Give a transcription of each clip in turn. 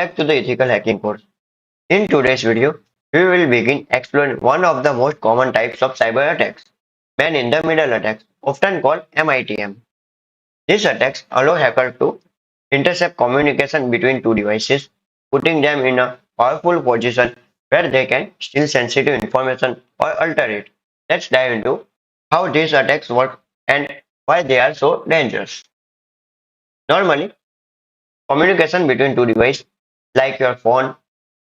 Back to the ethical hacking course. In today's video, we will begin exploring one of the most common types of cyber attacks, man-in-the-middle attacks, often called MITM. These attacks allow hackers to intercept communication between two devices, putting them in a powerful position where they can steal sensitive information or alter it. Let's dive into how these attacks work and why they are so dangerous. Normally, communication between two devices, like your phone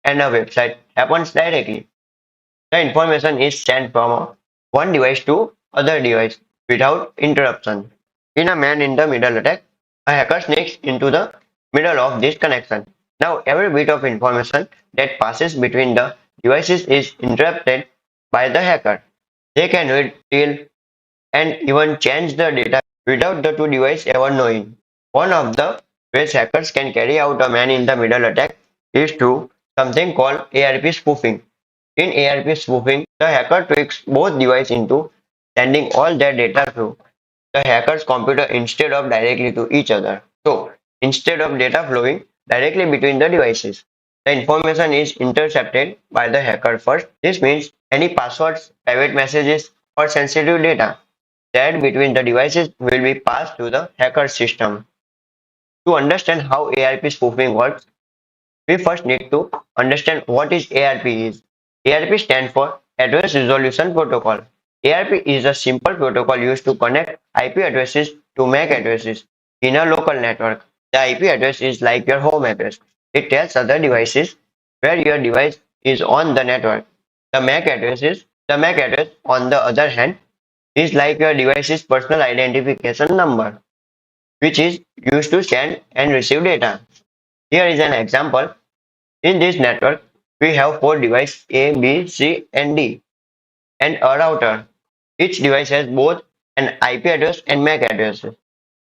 and a website, happens directly. The information is sent from one device to other device without interruption. In a man-in-the-middle attack, a hacker sneaks into the middle of this connection. Now, every bit of information that passes between the devices is interrupted by the hacker. They can read, steal, and even change the data without the two devices ever knowing. One of the ways hackers can carry out a man-in-the-middle attack is through something called ARP spoofing. In ARP spoofing, the hacker tricks both devices into sending all their data through the hacker's computer instead of directly to each other. So, instead of data flowing directly between the devices, the information is intercepted by the hacker first. This means any passwords, private messages, or sensitive data shared between the devices will be passed to the hacker system. To understand how ARP spoofing works, we first need to understand what is ARP is. ARP stands for Address Resolution Protocol. ARP is a simple protocol used to connect IP addresses to MAC addresses in a local network. The IP address is like your home address. It tells other devices where your device is on the network. The MAC address on the other hand is like your device's personal identification number, which is used to send and receive data. Here is an example. In this network, we have four devices A, B, C, and D, and a router. Each device has both an IP address and MAC address.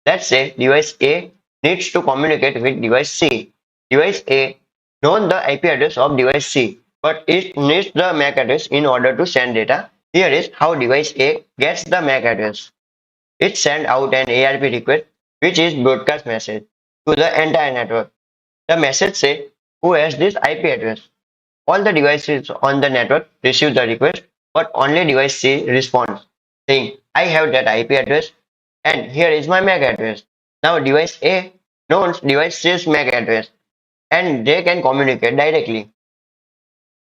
Let's say device A needs to communicate with device C. Device A knows the IP address of device C, but it needs the MAC address in order to send data. Here is how device A gets the MAC address. It sends out an ARP request, which is broadcast message, to the entire network. The message says who has this IP address. All the devices on the network receive the request, but only device C responds, saying, I have that IP address and here is my MAC address. Now device A knows device C's MAC address and they can communicate directly.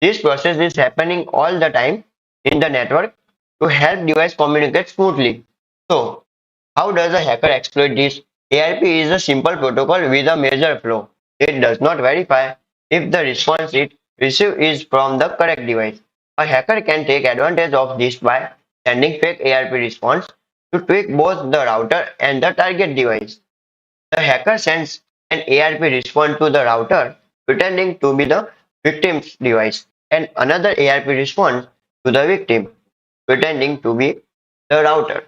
This process is happening all the time in the network to help device communicate smoothly. So, how does a hacker exploit this? ARP is a simple protocol with a major flaw. It does not verify if the response it receives is from the correct device. A hacker can take advantage of this by sending fake ARP response to trick both the router and the target device. The hacker sends an ARP response to the router pretending to be the victim's device and another ARP response to the victim pretending to be the router.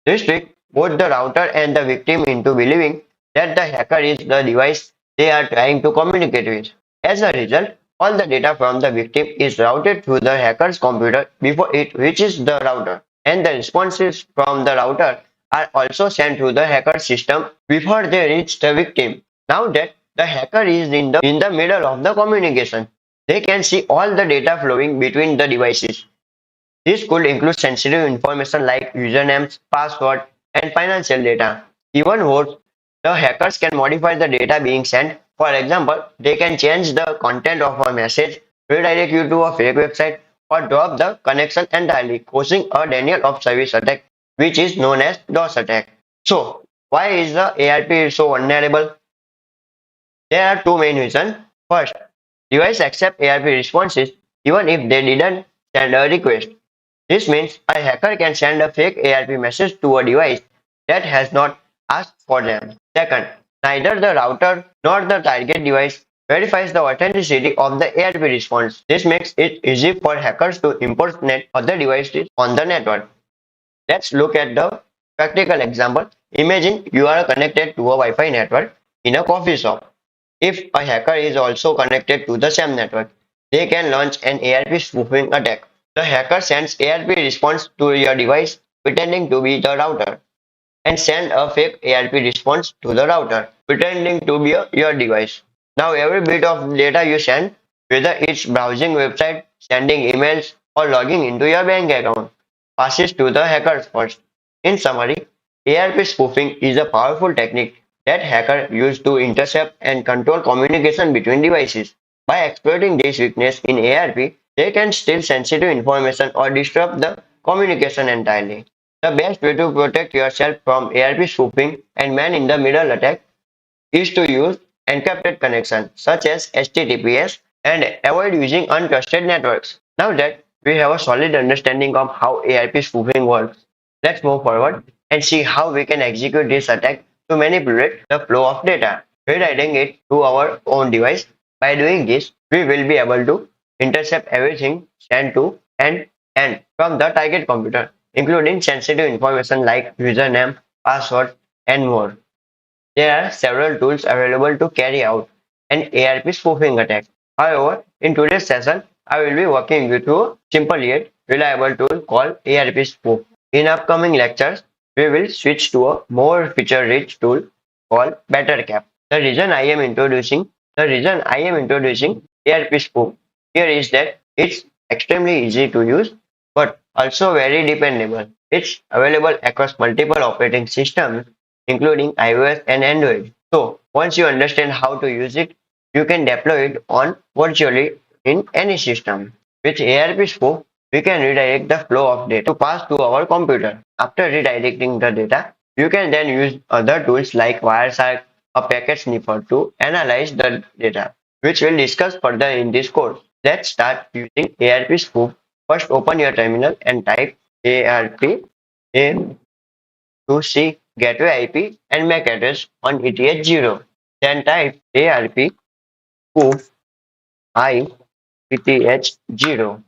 This trick both the router and the victim into believing that the hacker is the device they are trying to communicate with. As a result, all the data from the victim is routed through the hacker's computer before it reaches the router, and the responses from the router are also sent to the hacker system before they reach the victim. Now that the hacker is in the middle of the communication, they can see all the data flowing between the devices. This could include sensitive information like usernames, password, and financial data. Even worse, the hackers can modify the data being sent. For example, they can change the content of a message, redirect you to a fake website, or drop the connection entirely, causing a denial of service attack, which is known as DOS attack. So, why is the ARP so vulnerable? There are two main reasons. First, devices accept ARP responses even if they didn't send a request. This means a hacker can send a fake ARP message to a device that has not asked for them. Second, neither the router nor the target device verifies the authenticity of the ARP response. This makes it easy for hackers to impersonate other devices on the network. Let's look at the practical example. Imagine you are connected to a Wi-Fi network in a coffee shop. If a hacker is also connected to the same network, they can launch an ARP spoofing attack. The hacker sends ARP response to your device pretending to be the router and send a fake ARP response to the router pretending to be your device. Now every bit of data you send, whether it's browsing website, sending emails, or logging into your bank account, passes to the hackers first. In summary, ARP spoofing is a powerful technique that hackers use to intercept and control communication between devices. By exploiting this weakness in ARP, they can steal sensitive information or disrupt the communication entirely. The best way to protect yourself from ARP spoofing and man-in-the-middle attack is to use encrypted connections such as HTTPS and avoid using untrusted networks. Now that we have a solid understanding of how ARP spoofing works, let's move forward and see how we can execute this attack to manipulate the flow of data, redirecting it to our own device. By doing this, we will be able to intercept everything sent to and from the target computer, including sensitive information like username, password, and more. There are several tools available to carry out an ARP spoofing attack. However, in today's session, I will be walking you through a simple yet reliable tool called ARP spoof. In upcoming lectures, we will switch to a more feature-rich tool called Bettercap. The reason I am introducing ARP spoof here is that it's extremely easy to use, but also very dependable. It's available across multiple operating systems including iOS and Android. So once you understand how to use it, you can deploy it on virtually in any system. With ARP spoof, we can redirect the flow of data to pass to our computer. After redirecting the data, you can then use other tools like Wireshark or Packet Sniffer to analyze the data, which we'll discuss further in this course. Let's start using ARP spoof. First, open your terminal and type ARP to see gateway IP and MAC address on ETH0. Then type ARP spoof I ETH0.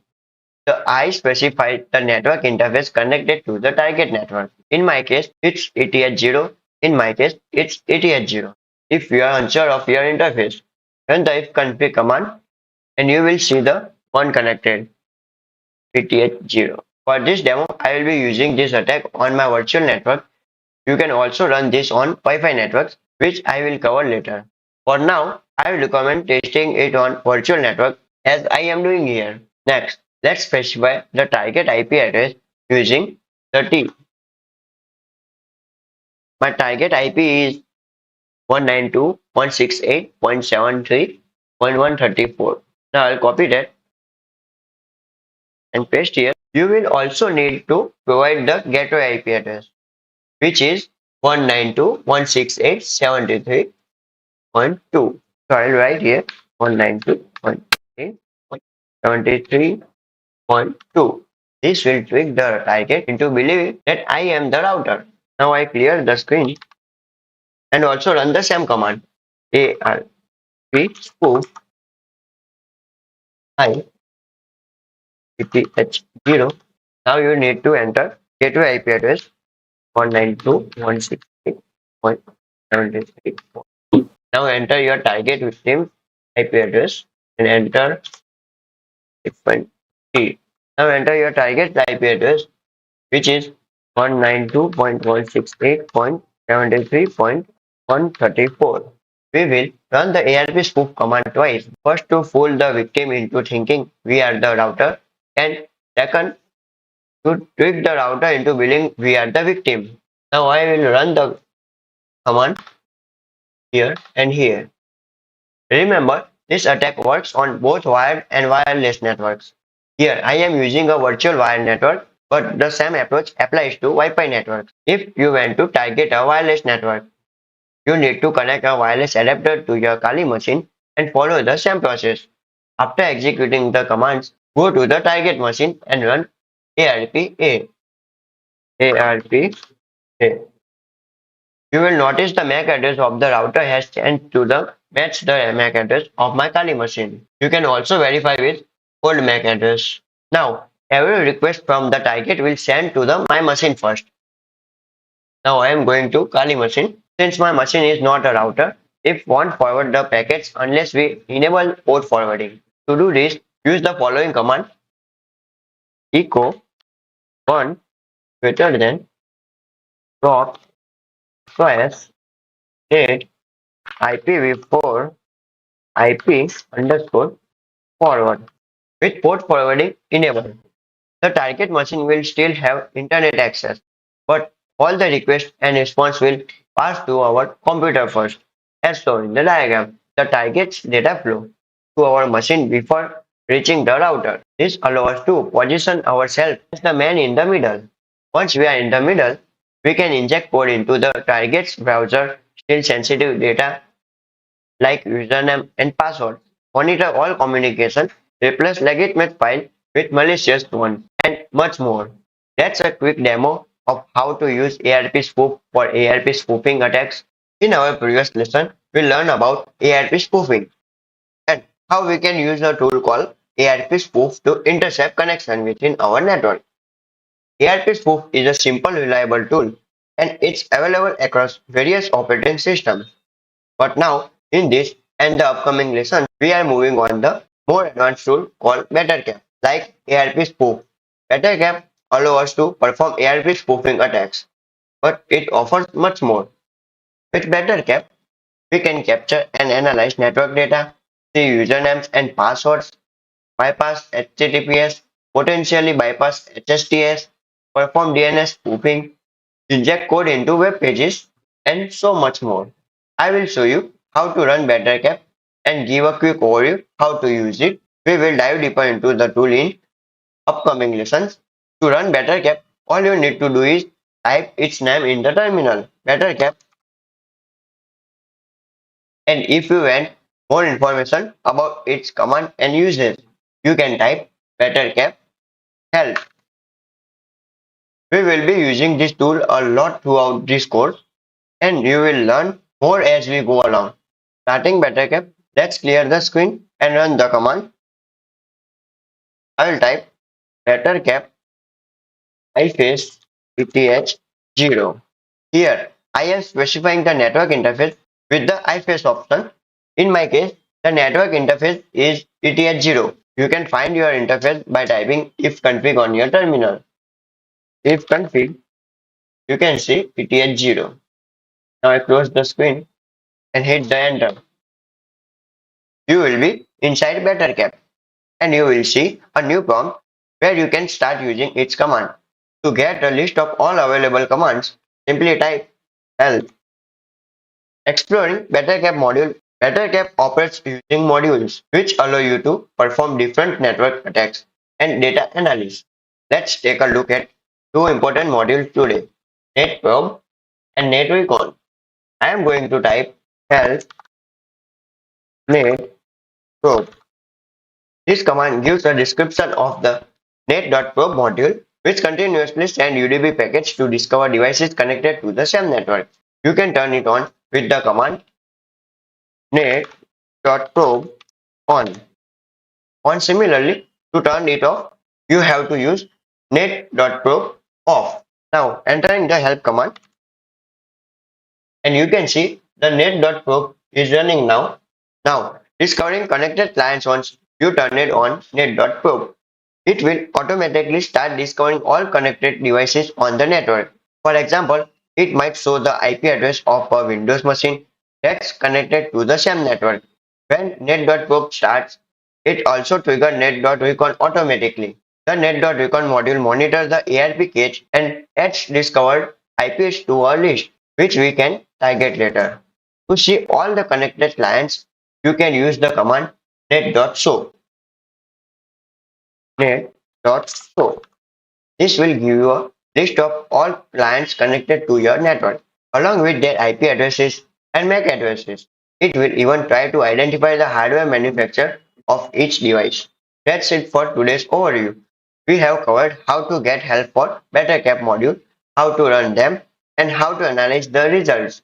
The I specifies the network interface connected to the target network. In my case, it's ETH0. In my case, it's ETH0. If you are unsure of your interface, run the ifconfig command and you will see the one connected ETH0. For this demo, I will be using this attack on my virtual network. You can also run this on Wi-Fi networks, which I will cover later. For now, I will recommend testing it on virtual network as I am doing here. Next, let's specify the target IP address using the T. My target IP is 192.168.73.134. Now I'll copy that and paste here. You will also need to provide the gateway IP address, which is 192.168.73.2. So I'll write here 192.168.73.2. This will trick the target into believing that I am the router. Now I clear the screen and also run the same command ARP spoof I ETH0. Now you need to enter gateway IP address 192.168.73. Now enter your target victim IP address and enter 6.3. Now enter your target IP address, which is 192.168.73.134. We will run the ARP spoof command twice. First, to fool the victim into thinking we are the router, and second, to trick the router into believing we are the victim. Now I will run the command here and here. Remember, this attack works on both wired and wireless networks. Here I am using a virtual wired network, but the same approach applies to Wi-Fi networks. If you want to target a wireless network, you need to connect a wireless adapter to your Kali machine and follow the same process. After executing the commands, go to the target machine and run ARPA. ARPA. You will notice the MAC address of the router has changed to the match the MAC address of my Kali machine. You can also verify with old MAC address. Now, every request from the target will send to the my machine first. Now I am going to Kali machine. Since my machine is not a router, it won't forward the packets unless we enable port forwarding. To do this, use the following command: echo 1 greater than prop slash 8 IPv4 IP underscore forward with port forwarding enabled. The target machine will still have internet access, but all the requests and response will pass to our computer first. As shown in the diagram, the target's data flow to our machine before reaching the router. This allows us to position ourselves as the man in the middle. Once we are in the middle, we can inject code into the target's browser, still sensitive data like username and password, monitor all communication, replace legitimate file with malicious one, and much more. That's a quick demo of how to use ARP spoof for ARP spoofing attacks. In our previous lesson, we learned about ARP spoofing and how we can use a tool called ARP spoof to intercept connection within our network. ARP spoof is a simple, reliable tool and it's available across various operating systems. But now, in this and the upcoming lesson, we are moving on the more advanced tool called Bettercap, like ARP spoof. Bettercap allows us to perform ARP spoofing attacks, but it offers much more. With Bettercap, we can capture and analyze network data, see usernames and passwords, bypass HTTPS, potentially bypass HTTPS, perform DNS spoofing, inject code into web pages, and so much more. I will show you how to run Bettercap and give a quick overview how to use it. We will dive deeper into the tool in upcoming lessons. To run Bettercap, all you need to do is type its name in the terminal, Bettercap, and if you want more information about its command and usage, you can type Bettercap help. We will be using this tool a lot throughout this course and you will learn more as we go along. Starting Bettercap, let's clear the screen and run the command. I will type Bettercap iface eth0. Here, I am specifying the network interface with the iface option. In my case, the network interface is eth0. You can find your interface by typing ifconfig on your terminal. Ifconfig, you can see eth0. Now I close the screen and hit the enter. You will be inside Bettercap and you will see a new prompt where you can start using its command. To get a list of all available commands, simply type help. Exploring Bettercap module. Bettercap operates using modules which allow you to perform different network attacks and data analysis. Let's take a look at two important modules today, NetProbe and NetRecon. I am going to type help NetProbe. This command gives a description of the net.probe module, which continuously sends UDP packets to discover devices connected to the same network. You can turn it on with the command net.probe on. Similarly, to turn it off, you have to use net.probe off. Now, entering the help command, and you can see the net.probe is running now. Now, discovering connected clients once you turn it on net.probe. It will automatically start discovering all connected devices on the network. For example, it might show the IP address of a Windows machine that's connected to the same network. When net.probe starts, it also triggers net.recon automatically. The net.recon module monitors the ARP cache and adds discovered IPs to a list, which we can target later. To see all the connected clients, you can use the command net.show. Net.show. This will give you a list of all clients connected to your network, along with their IP addresses and MAC addresses. It will even try to identify the hardware manufacturer of each device. That's it for today's overview. We have covered how to get help for Bettercap module, how to run them, and how to analyze the results.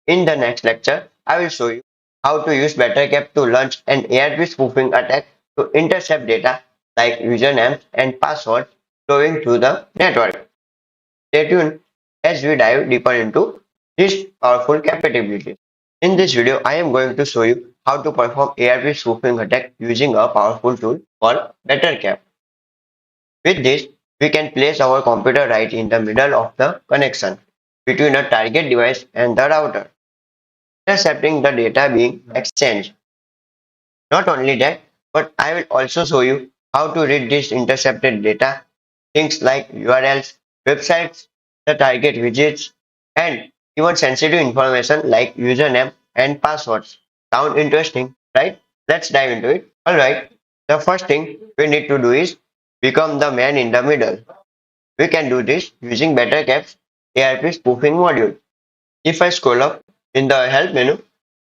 In the next lecture, I will show you how to use Bettercap to launch an ARP spoofing attack to intercept data like usernames and passwords flowing through the network. Stay tuned as we dive deeper into these powerful capabilities. In this video, I am going to show you how to perform ARP spoofing attack using a powerful tool called Bettercap. With this, we can place our computer right in the middle of the connection between a target device and the router, intercepting the data being exchanged. Not only that, but I will also show you how to read this intercepted data, things like URLs, websites, the target widgets, and even sensitive information like username and passwords. Sound interesting, right? Let's dive into it. Alright, the first thing we need to do is become the man in the middle. We can do this using Bettercap's ARP spoofing module. If I scroll up in the help menu,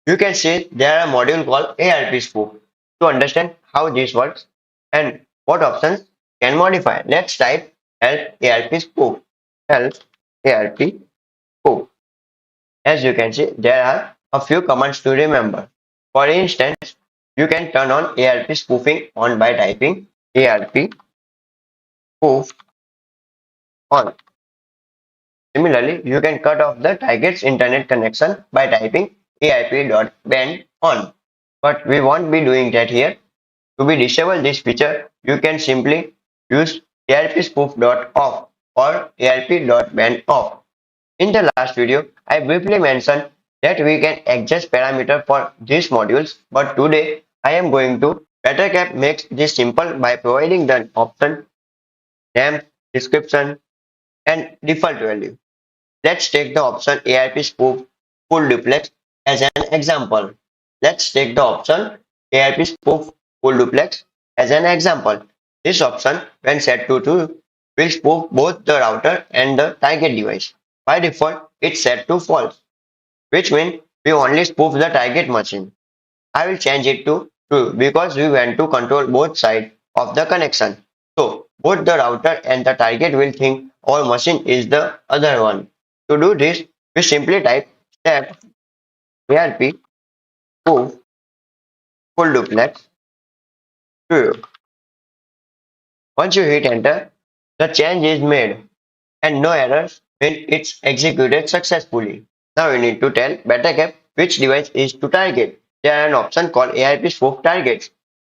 you can see there are a module called ARP spoof. To understand how this works and what options can modify, let's type help ARP spoof. Help ARP spoof. As you can see, there are a few commands to remember. For instance, you can turn on ARP spoofing on by typing ARP spoof on. Similarly, you can cut off the target's internet connection by typing ARP.ban on. But we won't be doing that here. To be disable this feature, you can simply use arpspoof.off or arp.ban off. In the last video, I briefly mentioned that we can adjust parameter for these modules, but today I am going to Bettercap makes this simple by providing the option name, description, and default value. Let's take the option ARP spoof full duplex as an example. Let's take the option ARP spoof full duplex as an example. This option, when set to true, will spoof both the router and the target device. By default, it's set to false, which means we only spoof the target machine. I will change it to true because we want to control both sides of the connection. So both the router and the target will think our machine is the other one. To do this, we simply type step ARP spoof full duplex true. Once you hit enter, the change is made and no errors when it's executed successfully. Now we need to tell Bettercap which device is to target. There is an option called ARP spoke targets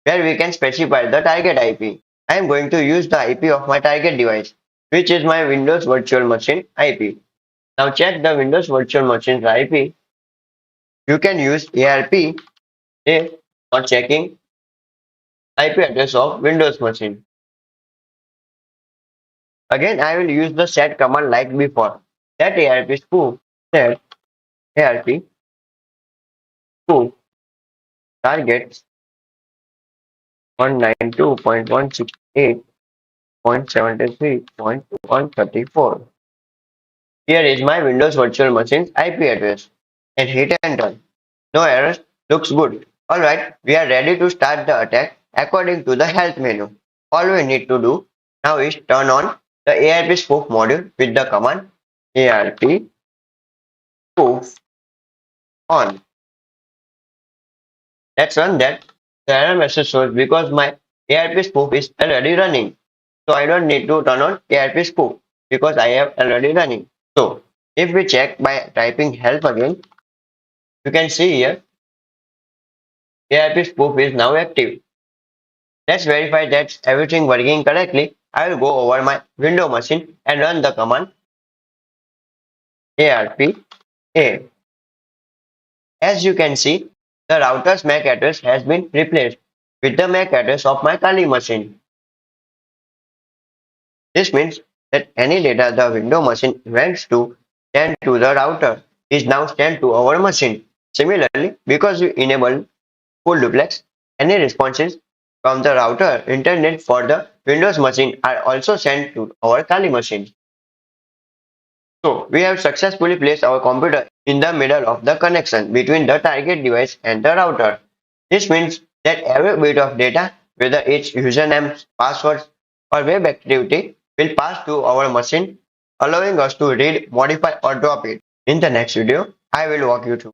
where we can specify the target IP. I am going to use the IP of my target device, which is my Windows Virtual Machine IP. Now check the Windows Virtual Machine's IP. You can use ARP if for checking IP address of Windows machine. Again, I will use the set command like before. Set ARP spoof. Set ARP spoof targets 192.168.73.134. Here is my Windows Virtual Machine's IP address and hit enter. No errors, looks good. Alright, we are ready to start the attack according to the help menu. All we need to do now is turn on the ARP spoof module with the command ARP spoof on. Let's run that. The error message shows because my ARP spoof is already running. So I don't need to turn on ARP spoof because I have already running. So if we check by typing help again, you can see here ARP spoof is now active. Let's verify that everything working correctly. I will go over my window machine and run the command ARP A. As you can see, the router's MAC address has been replaced with the MAC address of my Kali machine. This means that any data the window machine wants to send to the router is now sent to our machine. Similarly, because we enable full duplex, any responses from the router internet for the Windows machine are also sent to our Kali machine. So we have successfully placed our computer in the middle of the connection between the target device and the router. This means that every bit of data, whether it's usernames, passwords, or web activity, will pass to our machine, allowing us to read, modify, or drop it. In the next video, I will walk you through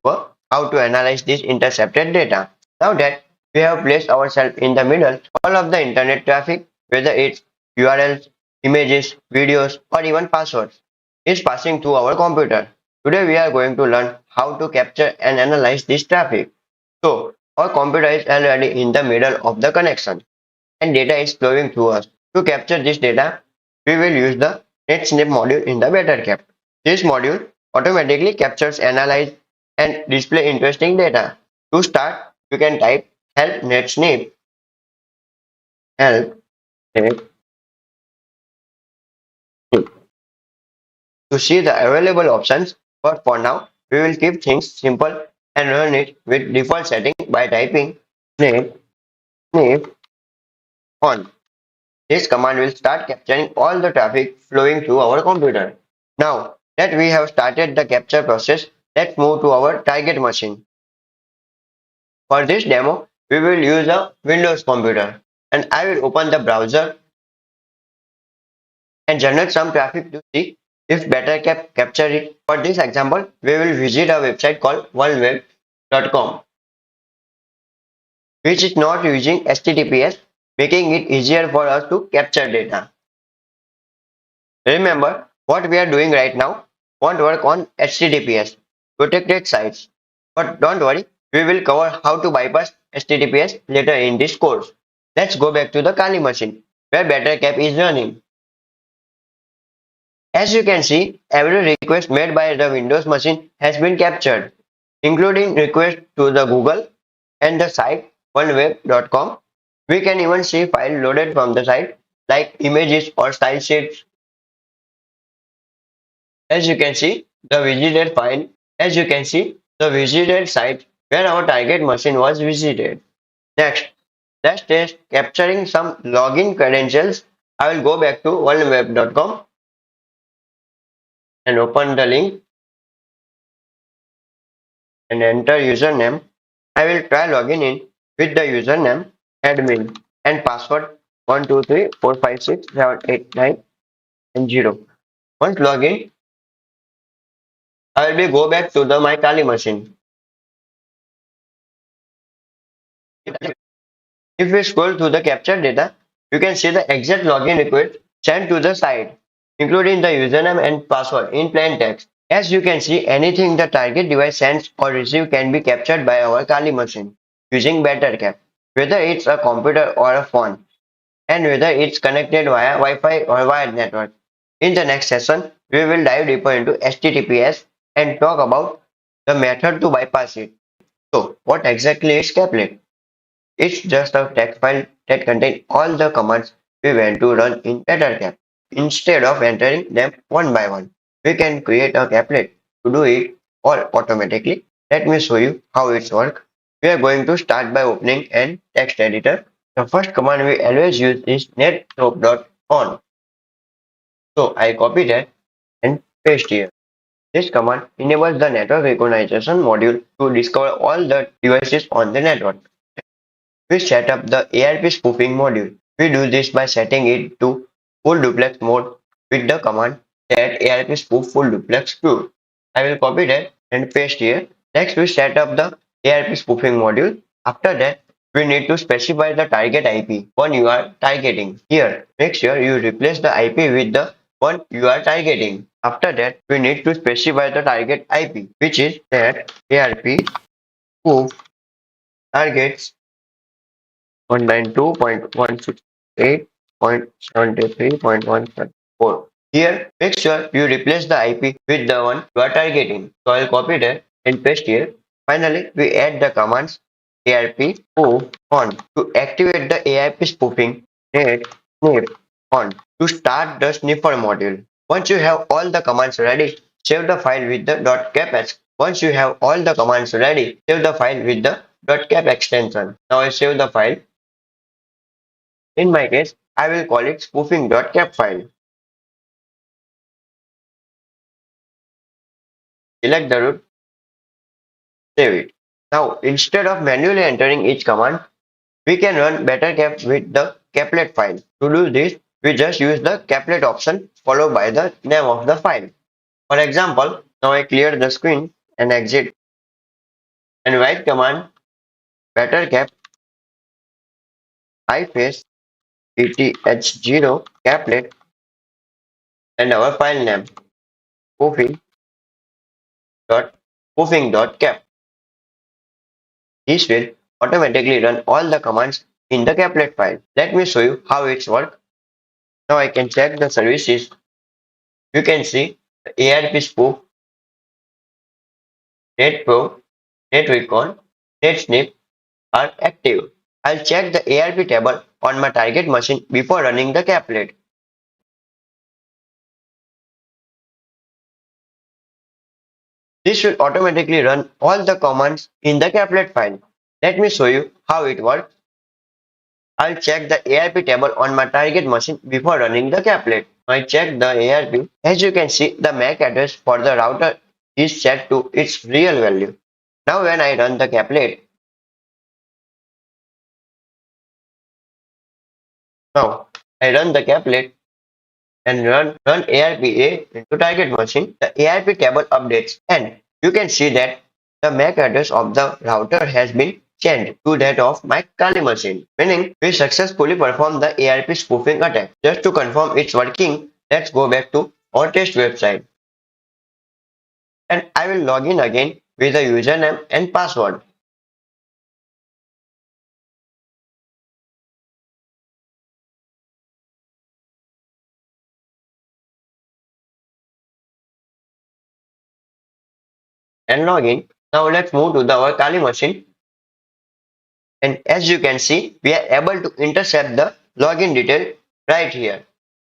how to analyze this intercepted data. Now that we have placed ourselves in the middle, all of the internet traffic, whether it's URLs, images, videos, or even passwords, is passing through our computer. Today we are going to learn how to capture and analyze this traffic. So our computer is already in the middle of the connection and data is flowing through us. To capture this data, we will use the NetSnap module in the Bettercap. This module automatically captures, analyze, and display interesting data. To start, you can type help net snip, help net snip to see the available options, but for now, we will keep things simple and run it with default setting by typing net snip on. This command will start capturing all the traffic flowing through our computer. Now that we have started the capture process, let's move to our target machine. For this demo, we will use a Windows computer, and I will open the browser and generate some traffic to see if Bettercap capture it. For this example, we will visit a website called oneweb.com, which is not using HTTPS, making it easier for us to capture data. Remember, what we are doing right now won't work on HTTPS protected sites. But don't worry, we will cover how to bypass HTTPS later in this course. Let's go back to the Kali machine, where Bettercap is running. As you can see, every request made by the Windows machine has been captured, including requests to the Google and the site oneweb.com. We can even see files loaded from the site, like images or style sheets. As you can see, the visited file, as you can see, the visited site where our target machine was visited. Next, let's test capturing some login credentials. I will go back to oneweb.com and open the link and enter username. I will try logging in with the username admin and password 123456789 and 0. Once login, I will be go back to the my Kali machine. If we scroll through the captured data, you can see the exact login request sent to the site, including the username and password in plain text. As you can see, anything the target device sends or receives can be captured by our Kali machine using Bettercap, whether it's a computer or a phone, and whether it's connected via Wi-Fi or wired network. In the next session, we will dive deeper into HTTPS and talk about the method to bypass it. So, what exactly is Caplet? It's just a text file that contains all the commands we want to run in Bettercap. Instead of entering them one by one, we can create a caplet to do it all automatically. Let me show you how it works. We are going to start by opening an text editor. The first command we always use is netprobe.on. So I copy that and paste here. This command enables the network recognition module to discover all the devices on the network. We set up the ARP spoofing module. We do this by setting it to full duplex mode with the command set ARP spoof full duplex true. I will copy that and paste here. Next, we set up the ARP spoofing module. After that, we need to specify the target IP one you are targeting. Here, make sure you replace the IP with the one you are targeting. After that, we need to specify the target IP, which is set ARP spoof targets 192.168.73.174. Here, make sure you replace the IP with the one you are targeting. So I'll copy that and paste here. Finally, we add the commands ARP spoof on to activate the ARP spoofing net snip on to start the sniffer module. Once you have all the commands ready, save the file with the .capx. Once you have all the commands ready, save the file with the .cap extension. Now I save the file. In my case, I will call it spoofing.cap file. Select the root, save it. Now, instead of manually entering each command, we can run Bettercap with the caplet file. To do this, we just use the caplet option followed by the name of the file. For example, now I clear the screen and exit and write command Bettercap iface eth0 caplet and our file name spoofing.cap. This will automatically run all the commands in the caplet file. Let me show you how it works. Now I can check the services. You can see the ARP spoof, netprobe, netrecon, netsnip are active. I'll check the ARP table on my target machine before running the caplet. This will automatically run all the commands in the caplet file. Let me show you how it works. I'll check the ARP table on my target machine before running the caplet. I check the ARP. As you can see, the MAC address for the router is set to its real value. Now when I run the caplet, now I run the caplet and run ARPA into target machine, the ARP table updates and you can see that the MAC address of the router has been changed to that of my Kali machine, meaning we successfully performed the ARP spoofing attack. Just to confirm it's working, let's go back to our test website and I will log in again with the username and password. And log in. Now let's move to our Kali machine. And as you can see, we are able to intercept the login detail right here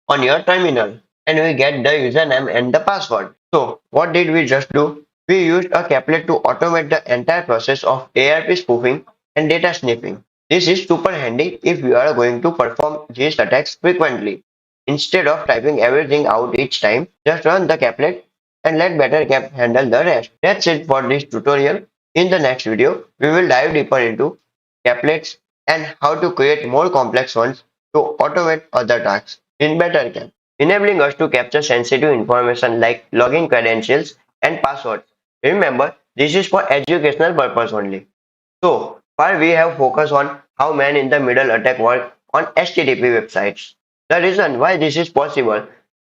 on your terminal. And we get the username and the password. So what did we just do? We used a caplet to automate the entire process of ARP spoofing and data sniffing. This is super handy if you are going to perform these attacks frequently. Instead of typing everything out each time, just run the caplet and let Bettercap handle the rest. That's it for this tutorial. In the next video, we will dive deeper into caplets and how to create more complex ones to automate other tasks in Bettercap, enabling us to capture sensitive information like login credentials and passwords. Remember, this is for educational purpose only. So far we have focused on how man-in-the-middle attack work on HTTP websites. The reason why this is possible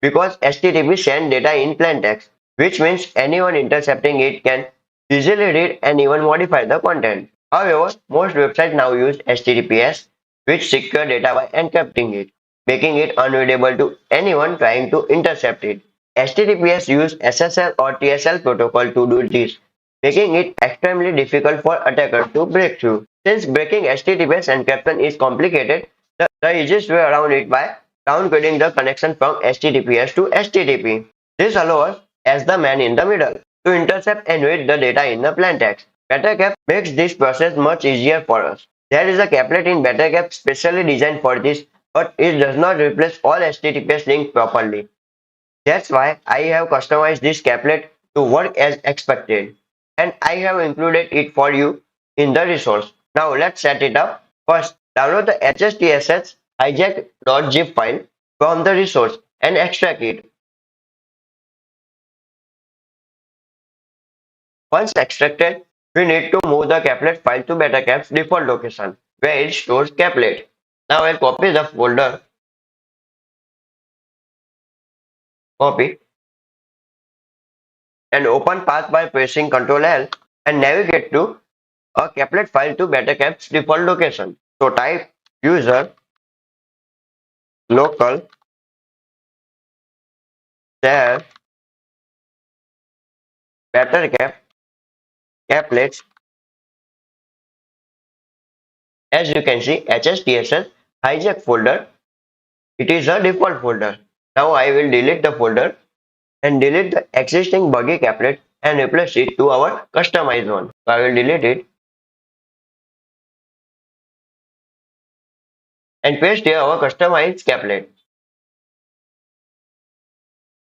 because HTTP send data in plain text, which means anyone intercepting it can easily read and even modify the content. However, most websites now use HTTPS, which secure data by encrypting it, making it unreadable to anyone trying to intercept it. HTTPS use SSL or TSL protocol to do this, making it extremely difficult for attackers to break through. Since breaking HTTPS encryption is complicated, the easiest way around it by downcoding the connection from HTTPS to HTTP. This allows us, as the man in the middle, to intercept and read the data in the plain text. Bettercap makes this process much easier for us. There is a caplet in Bettercap specially designed for this, but it does not replace all HTTPS links properly. That's why I have customized this caplet to work as expected, and I have included it for you in the resource. Now let's set it up. First, download the HTTPS hijack.zip file from the resource and extract it. Once extracted, we need to move the caplet file to Bettercap's default location, where it stores caplet. Now I'll copy the folder, copy, and open path by pressing Ctrl L and navigate to a caplet file to Bettercap's default location. So type user local share Bettercap caplets. As you can see, HSTSL hijack folder. It is a default folder. Now I will delete the folder and delete the existing buggy caplet and replace it to our customized one. So I will delete it and paste here our customized caplet.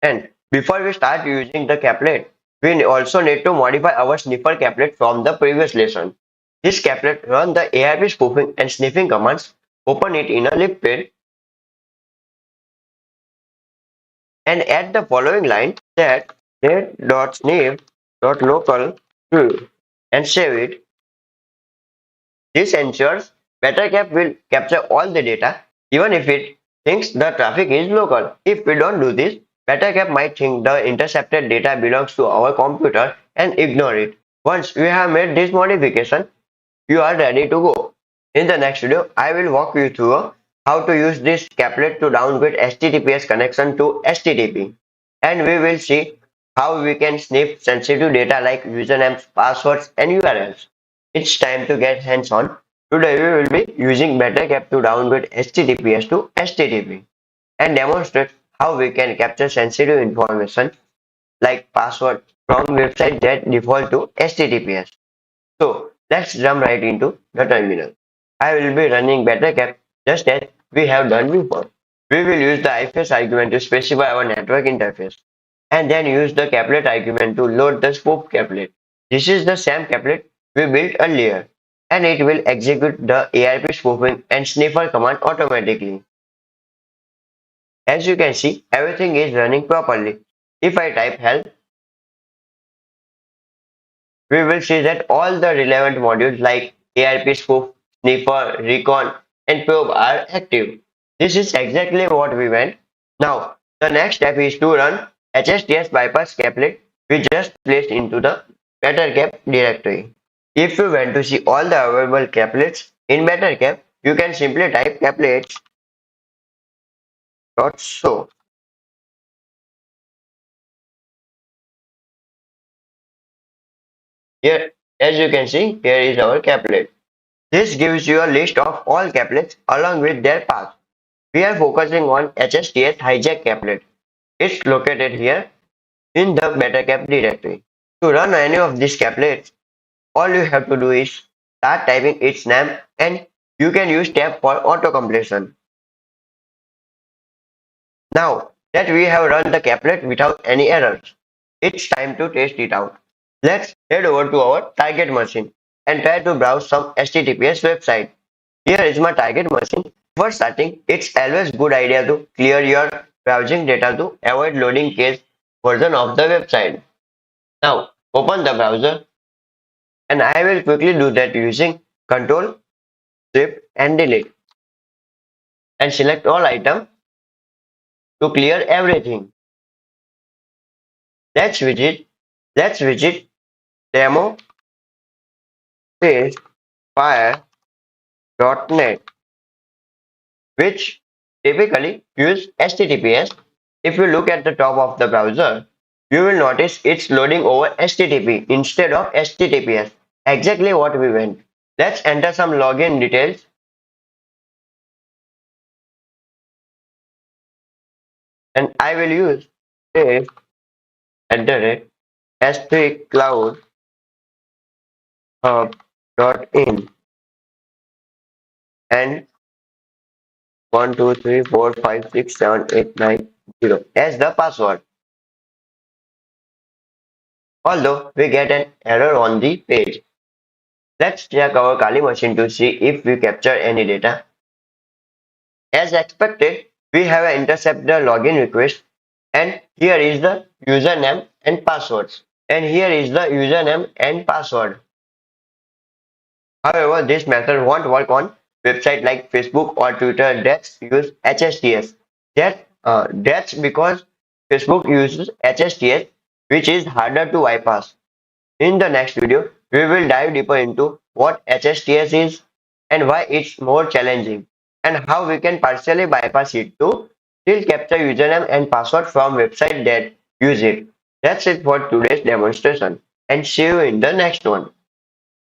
And before we start using the caplet, we also need to modify our sniffer caplet from the previous lesson. This caplet run the ARP spoofing and sniffing commands, open it in a lib page, and add the following line set date.sniff.local true and save it. This ensures Bettercap will capture all the data even if it thinks the traffic is local. If we don't do this, Bettercap might think the intercepted data belongs to our computer and ignore it. Once we have made this modification, you are ready to go. In the next video, I will walk you through how to use this caplet to downgrade HTTPS connection to HTTP. And we will see how we can sniff sensitive data like usernames, passwords, and URLs. It's time to get hands-on. Today we will be using Bettercap to downgrade HTTPS to HTTP and demonstrate how we can capture sensitive information like password from websites that default to HTTPS. So let's jump right into the terminal. I will be running Bettercap just as we have done before. We will use the IFS argument to specify our network interface and then use the caplet argument to load the spoof caplet. This is the same caplet we built earlier and it will execute the ARP spoofing and sniffer command automatically. As you can see, everything is running properly. If I type help, we will see that all the relevant modules like ARP spoof, sniffer, recon, and probe are active. This is exactly what we want. Now, the next step is to run HSTS bypass caplet we just placed into the Bettercap directory. If you want to see all the available caplets in Bettercap, you can simply type caplets.show. Here, as you can see, here is our caplet. This gives you a list of all caplets along with their path. We are focusing on HSTS hijack caplet. It's located here in the Bettercap directory. To run any of these caplets, all you have to do is start typing its name and you can use tab for auto completion. Now that we have run the caplet without any errors, it's time to test it out. Let's head over to our target machine and try to browse some HTTPS website. Here is my target machine. Before starting, it's always good idea to clear your browsing data to avoid loading cached version of the website. Now open the browser and I will quickly do that using Ctrl, Shift and Delete and select all items to clear everything. Let's visit demo fire.net, which typically use HTTPS. If you look at the top of the browser, you will notice it's loading over HTTP instead of HTTPS. Exactly what we want. Let's enter some login details and I will use save at the rate s3 cloud hub.in and 123456789 as the password. Although we get an error on the page. Let's check our Kali machine to see if we capture any data. As expected, we have an intercept the login request and here is the username and passwords. And here is the username and password. However, this method won't work on websites like Facebook or Twitter that use HSTS. That's because Facebook uses HSTS, which is harder to bypass. In the next video, we will dive deeper into what HSTS is and why it's more challenging, and how we can partially bypass it to still capture username and password from websites that use it. That's it for today's demonstration, and see you in the next one.